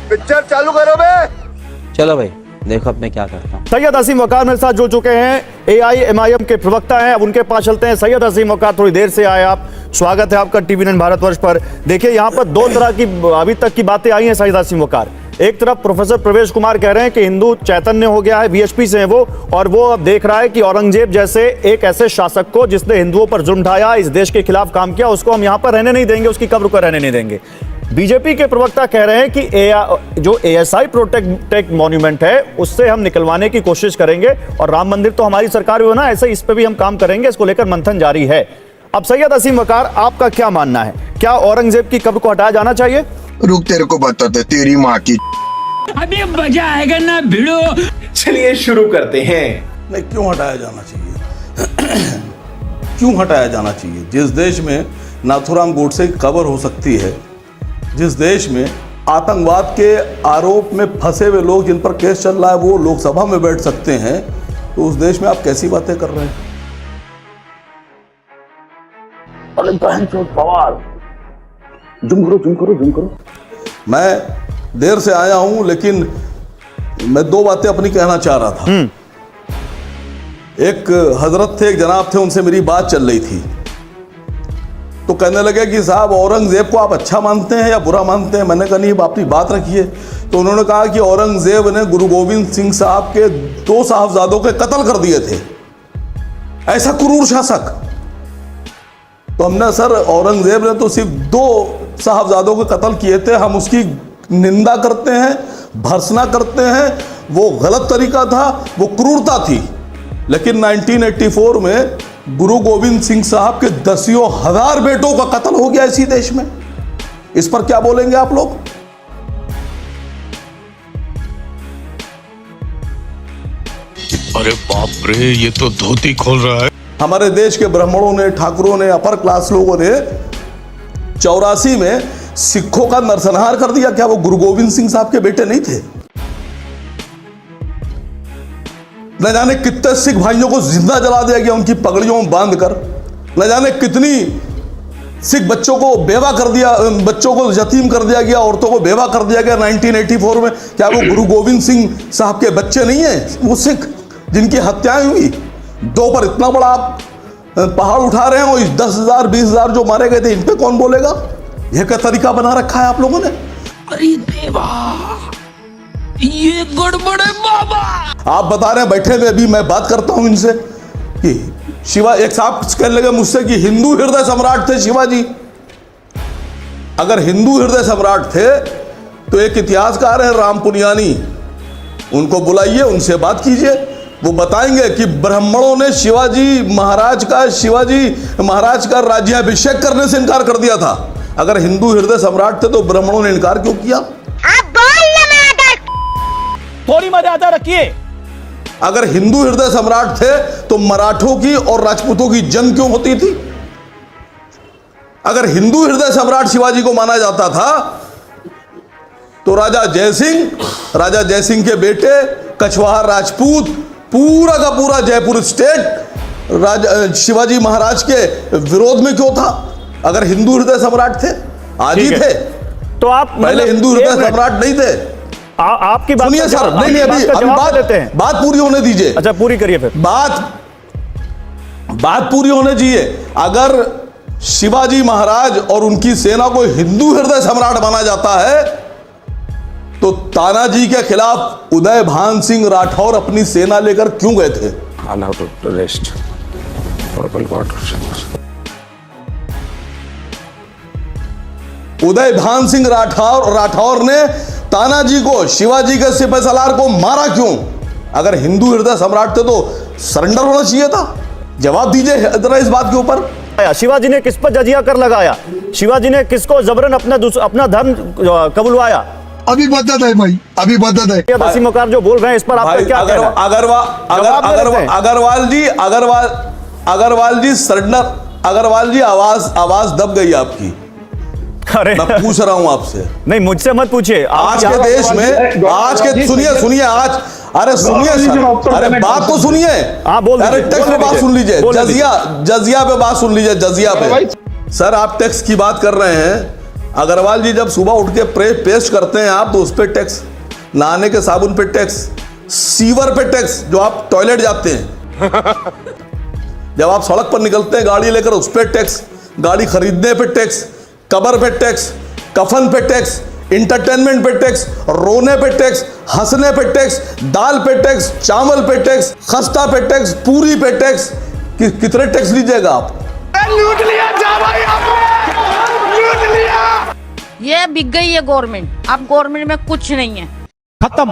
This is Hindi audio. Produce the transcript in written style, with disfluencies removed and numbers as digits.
पिक्चर चालू करो बे। चलो भाई देखो अब मैं क्या करता हूँ। सैयद हसीम वकार मेरे साथ जुड़ चुके हैं, AIMIM के प्रवक्ता हैं। अब उनके पास चलते हैं। सैयद हसीम वकार, थोड़ी देर से आए आप, स्वागत है आपका TV9 भारतवर्ष पर। देखिए यहाँ पर दो तरह की अभी तक की बातें आई हैं सैयद हसीम वकार। एक तरफ प्रोफेसर प्रवेश कुमार कह रहे हैं कि हिंदू चैतन्य हो गया है, BHP से है वो, और वो अब देख रहा है कि औरंगजेब जैसे एक ऐसे शासक को जिसने हिंदुओं पर जुल्म ढाया, इस देश के खिलाफ काम किया, उसको हम यहाँ पर रहने नहीं देंगे, उसकी कब्र को रहने नहीं देंगे। बीजेपी के प्रवक्ता कह रहे हैं कि जो ASI प्रोटेक्ट मॉन्यूमेंट है उससे हम निकलवाने की कोशिश करेंगे, और राम मंदिर तो हमारी सरकार में ना, ऐसे इस पे भी हम काम करेंगे, इसको लेकर मंथन जारी है। अब सैयद हसीम वकार, आपका क्या मानना है? क्या औरंगजेब की कब्र को हटाया जाना चाहिए? रुक, तेरे को बताते तेरी माँ की। अभी मजा आएगा ना भिड़ो। चलिए शुरू करते हैं। नहीं, क्यों हटाया जाना चाहिए? क्यों हटाया जाना चाहिए? जिस देश में नाथूराम गोडसे की कब्र हो सकती है, जिस देश में आतंकवाद के आरोप में फंसे हुए लोग जिन पर केस चल रहा है वो लोकसभा में बैठ सकते हैं, तो उस देश में आप कैसी बातें कर रहे हैं? अरे बहन चोद पवार, जुम करो। मैं देर से आया हूं, लेकिन मैं दो बातें अपनी कहना चाह रहा था। एक हजरत थे, एक जनाब थे, उनसे मेरी बात चल रही थी, तो कहने लगे कि साहब औरंगजेब को आप अच्छा मानते हैं या बुरा मानते हैं? मैंने कहा नहीं, अपनी बात रखिए। तो उन्होंने कहा कि औरंगजेब ने गुरु गोविंद सिंह साहब के 2 साहबजादों के कत्ल कर दिए थे, ऐसा क्रूर शासक। तो हमने, सर औरंगजेब ने तो सिर्फ 2 साहबजादों के कत्ल किए थे, हम उसकी निंदा करते हैं, भर्त्सना करते हैं, वो गलत तरीका था, वो क्रूरता थी। लेकिन 1984 में गुरु गोविंद सिंह साहब के दसियों हजार बेटों का कत्ल हो गया इसी देश में। इस पर क्या बोलेंगे आप लोग? अरे बाप रे, ये तो धोती खोल रहा है। हमारे देश के ब्राह्मणों ने, ठाकुरों ने, अपर क्लास लोगों ने 84 में सिखों का नरसंहार कर दिया। क्या वो गुरु गोविंद सिंह साहब के बेटे नहीं थे? न जाने कितने सिख भाइयों को जिंदा जला दिया गया उनकी पगड़ियों में बांधकर। न जाने कितनी सिख बच्चों को बेवा कर दिया, बच्चों को यतीम कर दिया गया, औरतों को बेवा कर दिया गया 1984 में। क्या वो गुरु गोविंद सिंह साहब के बच्चे नहीं हैं वो सिख जिनकी हत्याएं हुई? 2 पर इतना बड़ा आप पहाड़ उठा रहे हैं, और 10,000 20,000 जो मारे गए थे, इन पे कौन बोलेगा? यह क्या तरीका बना रखा है आप लोगों ने? अरे देवा, ये गड़बड़ है बाबा। आप बता रहे हैं, बैठे हुए अभी मैं बात करता हूं इनसे कि शिवा, एक साहब कहने लगे मुझसे कि हिंदू हृदय सम्राट थे शिवाजी। अगर हिंदू हृदय सम्राट थे तो एक इतिहासकार है राम पुनियानी, उनको बुलाइए, उनसे बात कीजिए, वो बताएंगे कि ब्राह्मणों ने शिवाजी महाराज का राज्याभिषेक करने से इनकार कर दिया था। अगर हिंदू हृदय सम्राट थे तो ब्राह्मणों ने इनकार क्यों किया? थोड़ी मर्यादा रखिए। अगर हिंदू हृदय सम्राट थे तो मराठों की और राजपूतों की जंग क्यों होती थी? अगर हिंदू हृदय सम्राट शिवाजी को माना जाता था तो राजा जयसिंह के बेटे कछवाहा राजपूत, पूरा का पूरा जयपुर स्टेट शिवाजी महाराज के विरोध में क्यों था? अगर हिंदू हृदय सम्राट थे, आज ही थे, तो आप पहले हिंदू हृदय सम्राट नहीं थे। आपकी बात सुनिए सर, नहीं अभी बात पूरी होने दीजिए। अच्छा, पूरी करिए फिर। बात पूरी होने दीजिए। अगर शिवाजी महाराज और उनकी सेना को हिंदू हृदय सम्राट माना जाता है तो तानाजी के खिलाफ उदय भान सिंह राठौर अपनी सेना लेकर क्यों गए थे? उदय भान सिंह राठौर ने तानाजी को, शिवाजी के सिपह सलार को मारा क्यों? अगर हिंदू हृदय सम्राट थे तो सरेंडर होना चाहिए था। जवाब दीजिए जरा इस बात के ऊपर। शिवाजी ने किस पर जजिया कर लगाया? शिवाजी ने किसको जबरन अपना धर्म कबुलवाया? अभी बदत है भाई, अभी बदत है। हसीम वकार जो बोल रहे हैं इस पर आपका क्या कहना है? अग्रवाल जी सरेंडर, अग्रवाल जी आवाज दब गई आपकी। अरे मैं पूछ रहा हूं आपसे। नहीं, मुझसे मत पूछिए। आज के देश में, आज के सुनिए आज, अरे सुनिए सर, अरे बात तो सुनिए। हाँ, बोल अरे टेक्स्ट पे बात सुन लीजिए, जजिया पे बात सुन लीजिए, जजिया पे। सर आप टेक्स्ट की बात कर रहे हैं, अग्रवाल जी जब सुबह उठ के पेस्ट करते हैं आप तो उस पर टैक्स, नहाने के साबुन पे टैक्स, सीवर पे टैक्स, जो आप टॉयलेट जाते हैं जब आप सड़क पर निकलते हैं गाड़ी लेकर उस पर टैक्स, गाड़ी खरीदने पे टैक्स, कबर पे टैक्स, कफन पे टैक्स, इंटरटेनमेंट पे टैक्स, रोने पे टैक्स, हंसने पे टैक्स, दाल पे टैक्स, चावल पे टैक्स, खस्ता पे टैक्स, पूरी पे टैक्स, कितने टैक्स लीजिएगा आप? लूट लिया जा भाई आपने, लूट लिया। ये बिक गई है गवर्नमेंट, अब गवर्नमेंट में कुछ नहीं है, खत्म।